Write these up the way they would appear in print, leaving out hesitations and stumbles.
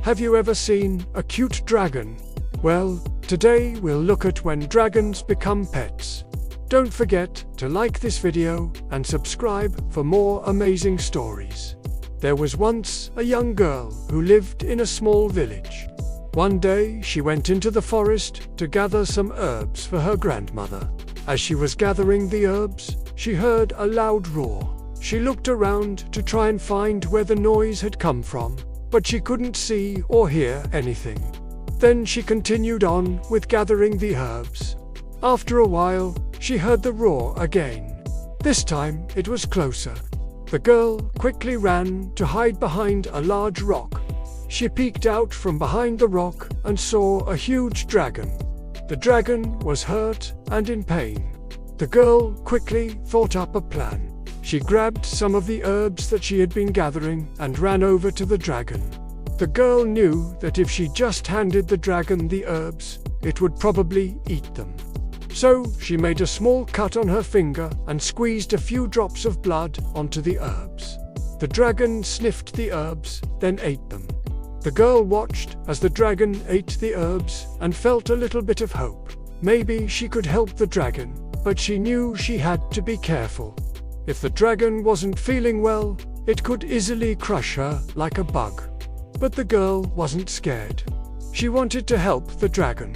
Have you ever seen a cute dragon? Well, today we'll look at when dragons become pets. Don't forget to like this video and subscribe for more amazing stories. There was once a young girl who lived in a small village. One day she went into the forest to gather some herbs for her grandmother. As she was gathering the herbs, she heard a loud roar. She looked around to try and find where the noise had come from, but she couldn't see or hear anything. Then she continued on with gathering the herbs. After a while, she heard the roar again. This time it was closer. The girl quickly ran to hide behind a large rock. She peeked out from behind the rock and saw a huge dragon. The dragon was hurt and in pain. The girl quickly thought up a plan. She grabbed some of the herbs that she had been gathering and ran over to the dragon. The girl knew that if she just handed the dragon the herbs, it would probably eat them. So she made a small cut on her finger and squeezed a few drops of blood onto the herbs. The dragon sniffed the herbs, then ate them. The girl watched as the dragon ate the herbs and felt a little bit of hope. Maybe she could help the dragon, but she knew she had to be careful. If the dragon wasn't feeling well, it could easily crush her like a bug. But the girl wasn't scared. She wanted to help the dragon.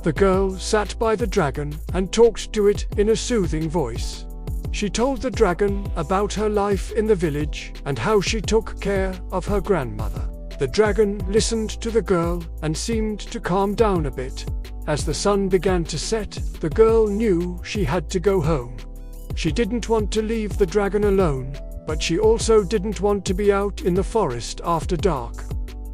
The girl sat by the dragon and talked to it in a soothing voice. She told the dragon about her life in the village and how she took care of her grandmother. The dragon listened to the girl and seemed to calm down a bit. As the sun began to set, the girl knew she had to go home. She didn't want to leave the dragon alone, but she also didn't want to be out in the forest after dark.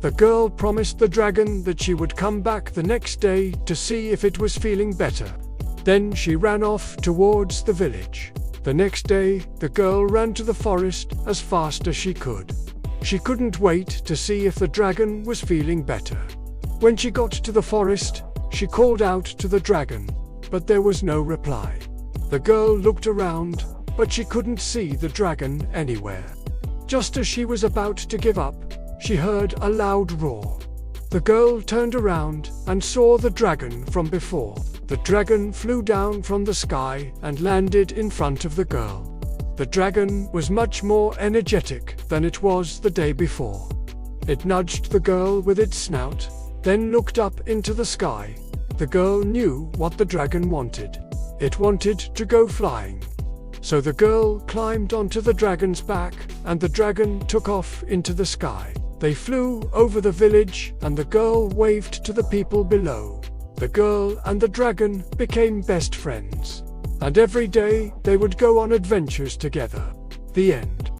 The girl promised the dragon that she would come back the next day to see if it was feeling better. Then she ran off towards the village. The next day, the girl ran to the forest as fast as she could. She couldn't wait to see if the dragon was feeling better. When she got to the forest, she called out to the dragon, but there was no reply. The girl looked around, but she couldn't see the dragon anywhere. Just as she was about to give up, she heard a loud roar. The girl turned around and saw the dragon from before. The dragon flew down from the sky and landed in front of the girl. The dragon was much more energetic than it was the day before. It nudged the girl with its snout, then looked up into the sky. The girl knew what the dragon wanted. It wanted to go flying. So the girl climbed onto the dragon's back, and the dragon took off into the sky. They flew over the village, and the girl waved to the people below. The girl and the dragon became best friends. And every day they would go on adventures together. The end.